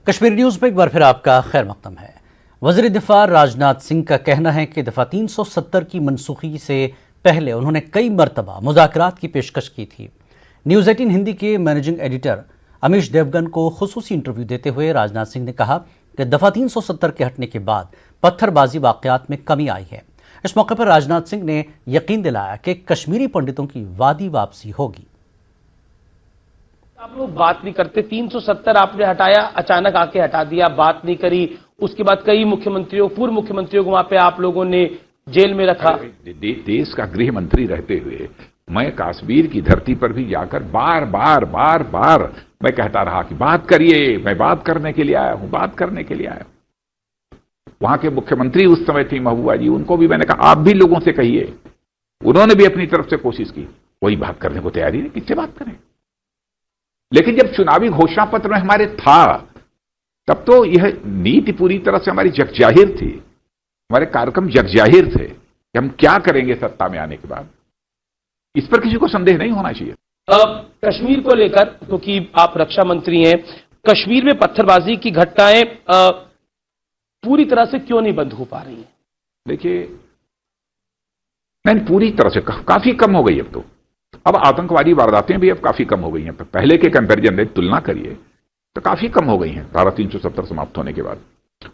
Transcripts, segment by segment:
Kashmir news में एक बार फिर आपका खैर मकदम है। वज़ीर दिफा राजनाथ सिंह का कहना है कि दफ़ा 370 की मनसूखी से पहले उन्होंने कई मरतबा मुज़ाकरात की पेशकश की थी। न्यूज़ 18 हिंदी के मैनेजिंग एडिटर अमीश देवगन को खुसूसी इंटरव्यू देते हुए राजनाथ सिंह ने कहा कि दफ़ा 370 के हटने के बाद पत्थरबाजी वाक़यात में कमी आई है। इस मौके पर राजनाथ सिंह ने यकीन दिलाया कि कश्मीरी पंडितों की वादी वापसी होगी। आप लोग बात नहीं करते, 370 आपने हटाया, अचानक आके हटा दिया, बात नहीं करी। उसके बाद कई मुख्यमंत्रियों, पूर्व मुख्यमंत्रियों को वहां पे आप लोगों ने जेल में रखा। देश का गृह मंत्री रहते हुए मैं कश्मीर की धरती पर भी जाकर बार बार मैं कहता रहा कि बात करिए, मैं बात करने के लिए आया हूं, बात करने के लिए आया हूं। वहां के मुख्यमंत्री उस समय थी महबूबा जी, उनको भी मैंने कहा आप भी लोगों से कहिए। उन्होंने भी अपनी तरफ से कोशिश की, कोई बात करने को तैयारी नहीं, किससे बात करें। लेकिन जब चुनावी घोषणा पत्र में हमारे था तब तो यह नीति पूरी तरह से हमारी जगजाहिर थी, हमारे कार्यक्रम जगजाहिर थे कि हम क्या करेंगे सत्ता में आने के बाद। इस पर किसी को संदेह नहीं होना चाहिए। कश्मीर को लेकर, क्योंकि आप रक्षा मंत्री हैं, कश्मीर में पत्थरबाजी की घटनाएं पूरी तरह से क्यों नहीं बंद हो पा रही हैं? देखिए, नहीं, पूरी तरह से काफी कम हो गई अब आतंकवादी वारदातें भी अब काफी कम हो गई हैं। पहले के कंपैरिजन में तुलना करिए तो काफी कम हो गई हैं धारा 370 समाप्त होने के बाद।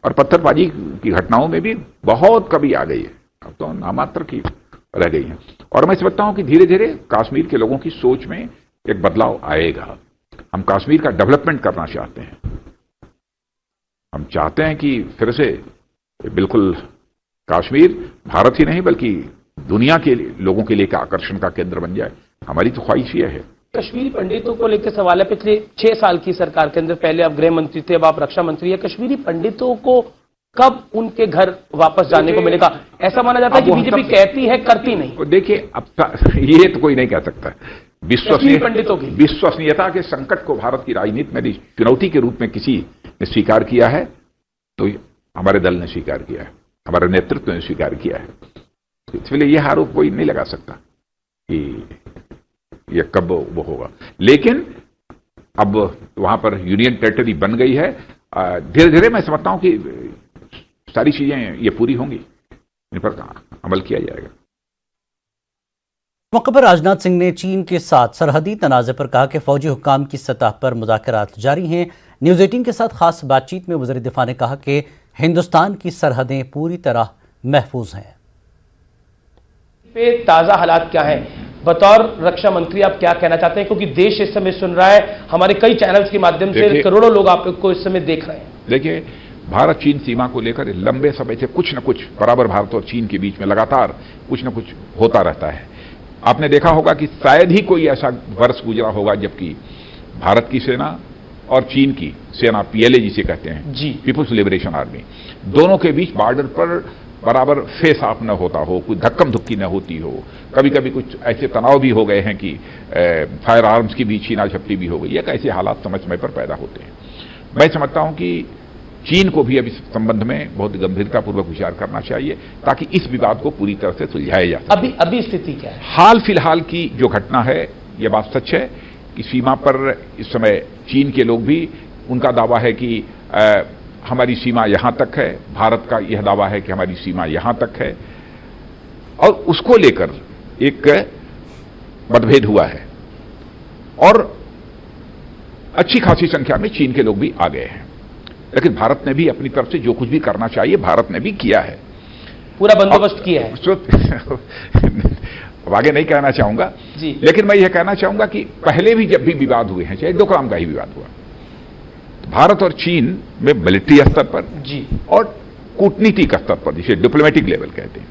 और पत्थरबाजी की घटनाओं में भी बहुत कमी आ गई है, अब तो नामात्र की रह गई हैं। और मैं समझता हूं कि धीरे धीरे कश्मीर के लोगों की सोच में एक बदलाव आएगा। हम कश्मीर का डेवलपमेंट करना चाहते हैं। हम चाहते हैं कि फिर से बिल्कुल कश्मीर भारत ही नहीं बल्कि दुनिया के लोगों के लिए आकर्षण का केंद्र बन जाए। हमारी तो ख्वाहिश यह है। कश्मीरी पंडितों को लेकर सवाल है, पिछले 6 साल की सरकार के अंदर, पहले आप गृह मंत्री थे, अब आप रक्षा मंत्री है, कश्मीरी पंडितों को कब उनके घर वापस जाने को मिलेगा? ऐसा माना जाता है कि बीजेपी कहती है, करती नहीं। देखिए, अब ये तो कोई नहीं कह सकता। पंडितों की विश्वसनीयता के संकट को भारत की राजनीति में चुनौती के रूप में किसी ने स्वीकार किया है तो हमारे दल ने स्वीकार किया है, हमारे नेतृत्व ने स्वीकार किया है। इसलिए यह आरोप कोई नहीं लगा सकता कि यह कब वो होगा। लेकिन अब वहां पर यूनियन टेरिटरी बन गई है। धीरे धीरे मैं समझता हूं कि सारी चीजें ये पूरी होंगी, इन पर अमल किया जाएगा। मौके पर राजनाथ सिंह ने चीन के साथ सरहदी तनाज़े पर कहा कि फौजी हुक्काम की सतह पर मुज़ाकरात जारी हैं। न्यूज़ 18 के साथ खास बातचीत में वज़ीर दिफा ने कहा कि हिंदुस्तान की सरहदें पूरी तरह महफूज हैं। पे ताजा हालात क्या है, बतौर रक्षा मंत्री आप क्या कहना चाहते हैं? क्योंकि देश इस समय सुन रहा है, हमारे कई चैनल्स के माध्यम से करोड़ों लोग आपको इस समय देख रहे हैं। देखिए, भारत चीन सीमा को लेकर लंबे समय से कुछ न कुछ बराबर भारत और चीन के बीच में लगातार कुछ न कुछ होता रहता है। आपने देखा होगा कि शायद ही कोई ऐसा वर्ष गुजरा होगा जबकि भारत की सेना और चीन की सेना, पीएलए जिसे कहते हैं जी, पीपुल्स लिबरेशन आर्मी, दोनों के बीच बॉर्डर पर बराबर फेस ऑफ न होता हो, कोई धक्कम धुक्की न होती हो। कभी कभी कुछ ऐसे तनाव भी हो गए हैं कि फायर आर्म्स की भी छीना झपटी भी हो गई है। ऐसे हालात समय समय पर पैदा होते हैं। मैं समझता हूं कि चीन को भी अब इस संबंध में बहुत गंभीरतापूर्वक विचार करना चाहिए ताकि इस विवाद को पूरी तरह से सुलझाया जा सके। अभी स्थिति क्या है? हाल फिलहाल की जो घटना है, यह बात सच है कि सीमा पर इस समय चीन के लोग भी, उनका दावा है कि हमारी सीमा यहां तक है, भारत का यह दावा है कि हमारी सीमा यहां तक है, और उसको लेकर एक मतभेद हुआ है। और अच्छी खासी संख्या में चीन के लोग भी आ गए हैं। लेकिन भारत ने भी अपनी तरफ से जो कुछ भी करना चाहिए भारत ने भी किया है, पूरा बंदोबस्त किया है। अब आगे नहीं कहना चाहूंगा जी, लेकिन मैं यह कहना चाहूंगा कि पहले भी जब भी विवाद हुए हैं, चाहे डोकलाम का ही विवाद हुआ, भारत और चीन में मिलिट्री स्तर पर जी और कूटनीतिक स्तर पर, जिसे डिप्लोमेटिक लेवल कहते हैं,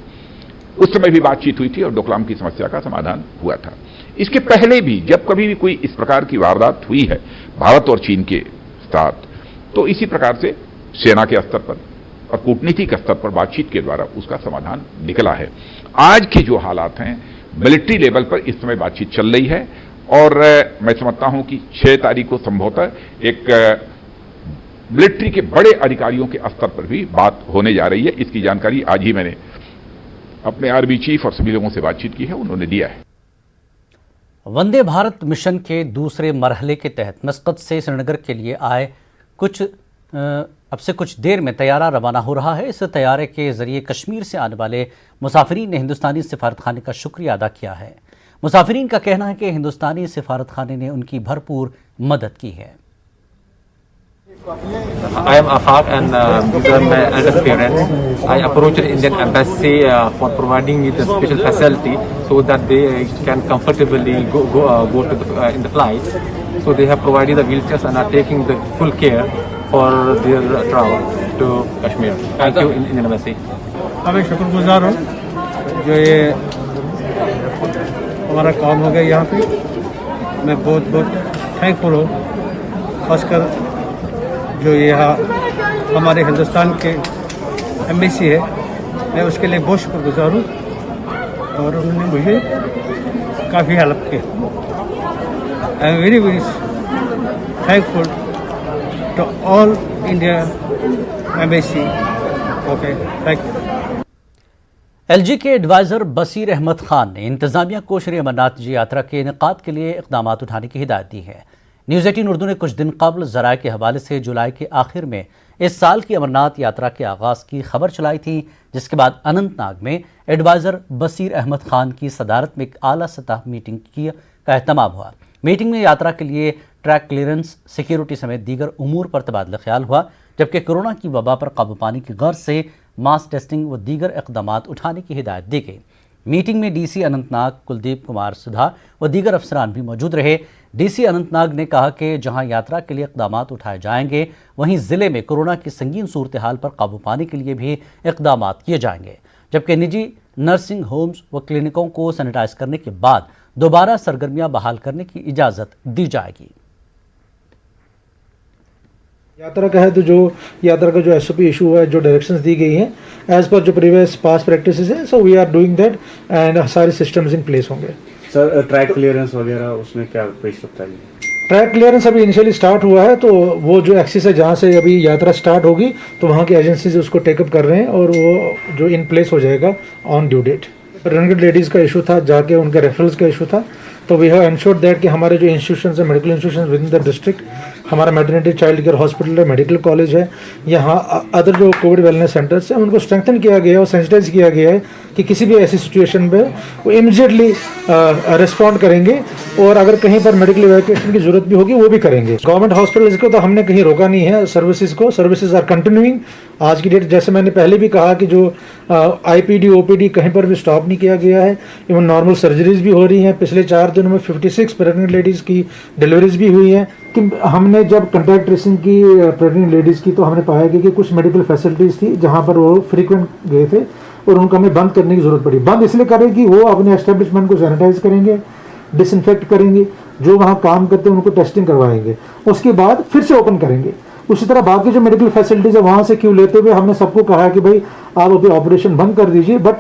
उस समय भी बातचीत हुई थी और डोकलाम की समस्या का समाधान हुआ था। इसके पहले भी जब कभी भी कोई इस प्रकार की वारदात हुई है भारत और चीन के साथ, तो इसी प्रकार से सेना के स्तर पर और कूटनीतिक स्तर पर बातचीत के द्वारा उसका समाधान निकला है। आज के जो हालात हैं, मिलिट्री लेवल पर इस समय बातचीत चल रही है और मैं समझता हूं कि 6 तारीख को संभवतः एक मिलिट्री के बड़े अधिकारियों के स्तर पर भी बात होने जा रही है। इसकी जानकारी आज ही मैंने अपने आर्मी चीफ और सभी लोगों से बातचीत की है, उन्होंने दिया है। वंदे भारत मिशन के दूसरे मरहले के तहत मस्कत से श्रीनगर के लिए आए कुछ अब से कुछ देर में तैयारा रवाना हो रहा है। इस तैयारे के जरिए कश्मीर से आने वाले मुसाफिरीन ने हिंदुस्तानी सिफारतखाने का शुक्रिया अदा किया है। मुसाफिरीन का कहना है कि हिंदुस्तानी सिफारतखाने ने उनकी भरपूर मदद की है। I am Afaq and these are my elder parents. I approached Indian Embassy for providing me the special facility so that they can comfortably go to in the flight. So they have provided the wheelchairs and are taking the full care for their travel to Kashmir. Thank you, Indian Embassy. मैं शुक्रगुजार हूँ जो ये हमारा काम हो गया यहाँ पे। मैं बहुत बहुत थैंकफुल हूँ, खासकर जो यहाँ हमारे हिंदुस्तान के एम्बेसी है, मैं उसके लिए बहुत शुक्रगुजार हूँ और उन्होंने मुझे काफ़ी हेल्प की। I am very very thankful to all India embassy. Okay, thank you. LG के एडवाइज़र बसीर अहमद खान ने इंतजामिया को श्री अमरनाथ जी यात्रा के इनेकाद के लिए इक़दाम उठाने की हिदायत दी है। न्यूज़ 18 उर्दू ने कुछ दिन कबल ज़राए के हवाले से जुलाई के आखिर में इस साल की अमरनाथ यात्रा के आगाज़ की खबर चलाई थी, जिसके बाद अनंतनाग में एडवाइज़र बसीर अहमद खान की सदारत में एक आला सतह मीटिंग का एहतमाम हुआ। मीटिंग में यात्रा के लिए ट्रैक क्लियरेंस, सिक्योरिटी समेत दीगर उमूर पर तबादला ख्याल हुआ, जबकि कोरोना की वबा पर काबू पाने की गर्ज से मास टेस्टिंग व दीगर इक़दामात उठाने की हिदायत दी गई। मीटिंग में डीसी अनंतनाग कुलदीप कुमार सुधा व दीगर अफसरान भी मौजूद रहे। डीसी अनंतनाग ने कहा कि जहां यात्रा के लिए इक़दामात उठाए जाएंगे, वहीं ज़िले में कोरोना की संगीन सूरत हाल पर काबू पाने के लिए भी इक़दामात किए जाएंगे, जबकि निजी नर्सिंग होम्स व क्लिनिकों को सैनिटाइज करने के बाद दोबारा सरगर्मियां बहाल करने की इजाज़त दी जाएगी। यात्रा का है तो जो यात्रा का जो एसओपी इशू है, जो डायरेक्शंस दी गई हैं एज पर जो प्रीवियस पास प्रैक्टिसेस हैं, so we are doing that and सारे सिस्टम्स इन प्लेस होंगे। सर, ट्रैक क्लियरेंस वगैरह उसमें क्या पेश रफ्ता है? ट्रैक क्लियरेंस अभी इनिशियली स्टार्ट हुआ है, तो वो जो एक्सिस है जहाँ से अभी यात्रा स्टार्ट होगी तो वहाँ की एजेंसीज उसको टेकअप कर रहे हैं और वो जो इन प्लेस हो जाएगा on due date. Pregnant ladies का इशू था, जाके उनका रेफरल्स का इशू था, तो वी हैव एंश्योर्ड दैट कि हमारे जो इंस्टीट्यूशंस हैं, medical institutions with in the district, हमारा मैटरनिटी चाइल्ड केयर हॉस्पिटल है, मेडिकल कॉलेज है, यहाँ अदर जो कोविड वेलनेस सेंटर्स हैं उनको स्ट्रेंथन किया गया है और सेंसिटाइज किया गया है कि किसी भी ऐसी सिचुएशन में वो इमीडिएटली रिस्पॉन्ड करेंगे और अगर कहीं पर मेडिकल इवैक्यूएशन की जरूरत भी होगी वो भी करेंगे। गवर्नमेंट हॉस्पिटल्स को तो हमने कहीं रोका नहीं है, सर्विसेज आर कंटिन्यूइंग। आज की डेट जैसे मैंने पहले भी कहा कि जो आईपीडी ओपीडी कहीं पर भी स्टॉप नहीं किया गया है, इवन नॉर्मल सर्जरीज भी हो रही हैं। पिछले 4 दिनों में 56 प्रेग्नेंट लेडीज़ की डिलीवरीज भी हुई हैं। कि हमने जब कंटैक्ट ट्रेसिंग की प्रेग्नेंट लेडीज़ की तो हमने पाया कि कुछ मेडिकल फैसिलिटीज़ थी जहाँ पर वो फ्रीक्वेंट गए थे और उनको हमें बंद करने की ज़रूरत पड़ी। बंद इसलिए करें कि वो अपने एस्टेब्लिशमेंट को सैनिटाइज करेंगे, डिसइंफेक्ट करेंगे, जो वहाँ काम करते हैं उनको टेस्टिंग करवाएंगे, उसके बाद फिर से ओपन करेंगे। उसी तरह बाकी जो मेडिकल फैसिलिटीज़ है वहाँ से क्यों लेते हुए हमने सबको कहा कि भाई आप अभी ऑपरेशन बंद कर दीजिए, but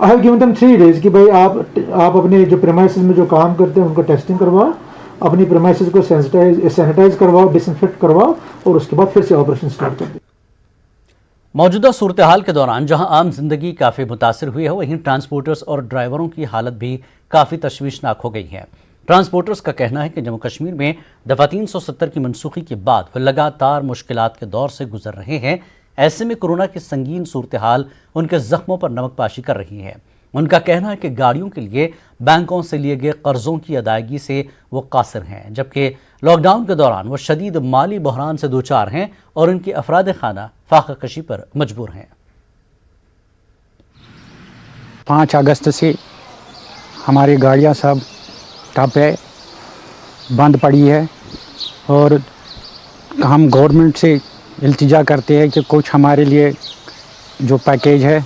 I have given them 3 days कि भाई आप अपने जो प्रेमाइसेस में जो काम करते हैं उनको टेस्टिंग करवाओ, अपनी प्रेमाइसेस को सैनिटाइज करवाओ, डिसइंफेक्ट करवाओ और उसके बाद फिर से ऑपरेशन स्टार्ट कर दें। मौजूदा सूरत हाल के दौरान जहां आम जिंदगी काफ़ी मुतासर हुई है, वहीं ट्रांसपोर्टर्स और ड्राइवरों की हालत भी काफ़ी तशवीशनाक हो गई है। ट्रांसपोर्टर्स का कहना है कि जम्मू कश्मीर में दफ़ा 370 की मनसूखी के बाद वे लगातार मुश्किलात के दौर से गुजर रहे हैं। ऐसे में कोरोना की संगीन सूरत हाल उनके जख्मों पर नमकपाशी कर रही है। उनका कहना है कि गाड़ियों के लिए बैंकों से लिए गए कर्जों की अदायगी से वो कासिर हैं, जबकि लॉकडाउन के दौरान वो शदीद माली बहरान से दोचार हैं और उनकी अफराद खाना फाका कशी पर मजबूर हैं। 5 अगस्त से हमारी गाड़ियां सब ठप है, बंद पड़ी है और हम गवर्नमेंट से इल्तिजा करते हैं कि कुछ हमारे लिए जो पैकेज है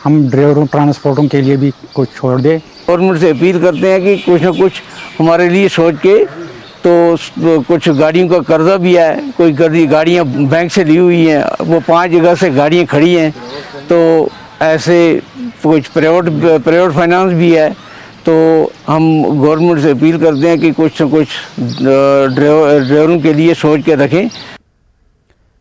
हम ड्राइवरों ट्रांसपोर्टों के लिए भी कुछ छोड़ दे। गवर्नमेंट से अपील करते हैं कि कुछ न कुछ हमारे लिए सोच के, तो कुछ गाड़ियों का कर्जा भी है, कोई गाड़ियाँ बैंक से ली हुई हैं, वो 5 जगह से गाड़ियाँ खड़ी हैं, तो ऐसे कुछ प्राइवेट फाइनेंस भी है, तो हम गवर्नमेंट से अपील करते हैं कि कुछ न कुछ ड्राइवरों के लिए सोच के रखें।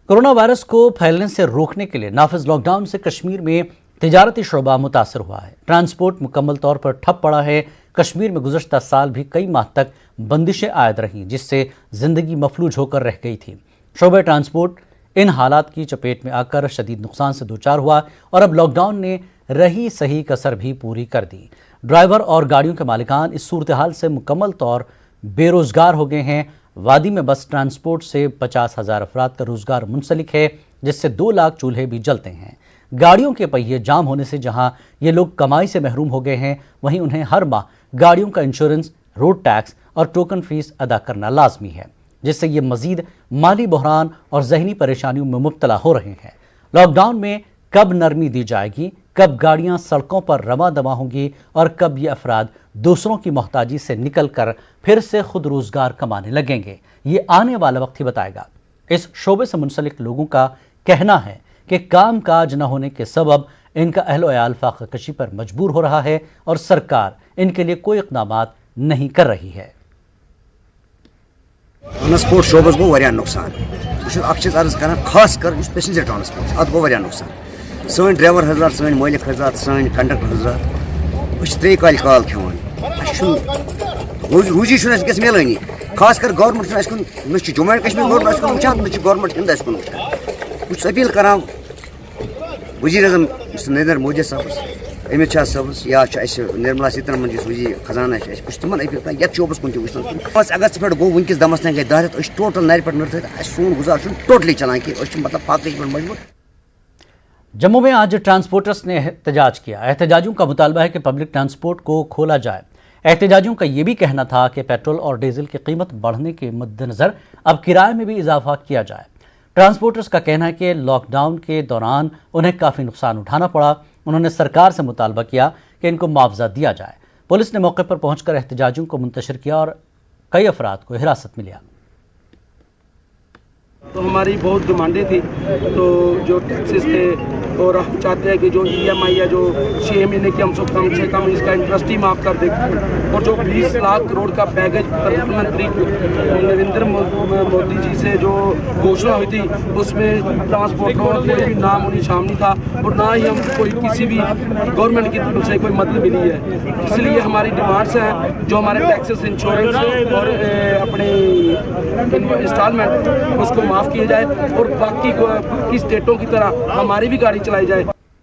कोरोना वायरस को फैलने से रोकने के लिए नाफिज लॉकडाउन से कश्मीर में तिजारती शोबा मुतासर हुआ है। ट्रांसपोर्ट मुकम्मल तौर पर ठप पड़ा है। कश्मीर में गुज़श्ता साल भी कई माह तक बंदिशें आयद रहीं, जिससे ज़िंदगी मफलूज होकर रह गई थी। शोबे ट्रांसपोर्ट इन हालात की चपेट में आकर शदीद नुकसान से दो-चार हुआ और अब लॉकडाउन ने रही सही कसर भी पूरी कर दी। ड्राइवर और गाड़ियों के मालिकान इस सूरत हाल से मुकम्मल तौर बेरोजगार हो गए हैं। वादी में बस ट्रांसपोर्ट से 50,000 अफराद का रोजगार मुंसलिक है, जिससे 2 लाख चूल्हे भी जलते हैं। गाड़ियों के पहिए जाम होने से जहां ये लोग कमाई से महरूम हो गए हैं, वहीं उन्हें हर माह गाड़ियों का इंश्योरेंस, रोड टैक्स और टोकन फीस अदा करना लाजमी है, जिससे ये मजीद माली बहरान और जहनी परेशानियों में मुब्तला हो रहे हैं। लॉकडाउन में कब नरमी दी जाएगी, कब गाड़ियां सड़कों पर रवा दवा होंगी और कब ये अफराद दूसरों की मोहताजी से निकलकर फिर से खुद रोजगार कमाने लगेंगे, ये आने वाला वक्त ही बताएगा। इस शोबे से मुंसलिक लोगों का कहना है कि काम काज न होने के सबब इनका अहलो अयाल फाका कशी पर मजबूर हो रहा है और सरकार इनके लिए कोई इक़दामात नहीं कर रही है। ट्रांसपोर्ट शोबस गो वारिया नुकसान चीज अर्ज कर खास कर पैसेंजर ट्रांसपोर्ट अत गो वारिया नुकसान। सन ड्राइवर हजरात, सन मालिक हजरात, सन कंडक्टर हजरात त्रे काल काल खेवान रूजी गस मिलानी। खास कर गवर्नमेंट न जम्मू एंड कश्मीर गवर्नमेंट वुचान न गवर्नमेंट हिंद वुचान। बस अपील करान वजीर अजम नरेंद्र मोदी साहब, अमित शाह साहब या निर्मला सीतारमण जी वजीर खजाना तमन अपील कर ये शोबस कुन वो 5 अगस्त पे गो वनकस दमस तक गई दाहत टोटल नार पे नर्थ सोन गुजार टोटली चलान कि मतलब फाके पे मजबूर। जम्मू में आज ट्रांसपोर्टर्स ने एहतजाज किया। एहतजाजियों का मुतालबा है कि पब्लिक ट्रांसपोर्ट को खोला जाए। एहतजाजियों का यह भी कहना था कि पेट्रोल और डीजल की कीमत बढ़ने के मद्देनज़र अब किराए में भी इजाफा किया जाए। ट्रांसपोर्टर्स का कहना है कि लॉकडाउन के दौरान उन्हें काफ़ी नुकसान उठाना पड़ा। उन्होंने सरकार से मुतालबा किया कि इनको मुआवजा दिया जाए। पुलिस ने मौके पर पहुंचकर एहतजाजियों को मुंतशिर किया और कई अफराद को हिरासत में लिया। तो हमारी बहुत डिमांडें थी, तो जो टैक्सेस थे और हम चाहते हैं कि जो EMI या जो 6 महीने की हम कम से कम इसका इंटरेस्ट ही माफ़ कर दें। और जो 20 लाख करोड़ का पैकेज प्रधानमंत्री नरेंद्र मोदी जी से जो घोषणा हुई थी, उसमें ट्रांसपोर्टरों का कोई भी नाम और निशान नहीं था और ना ही हम कोई किसी भी गवर्नमेंट की तरफ से कोई मदद मिली है। इसलिए हमारी डिमांड्स हैं जो हमारे टैक्सेस, इंश्योरेंस और अपने इंस्टॉलमेंट उसको माफ़ किया जाए और बाकी स्टेटों की तरह हमारी भी गाड़ी चलाई जाए।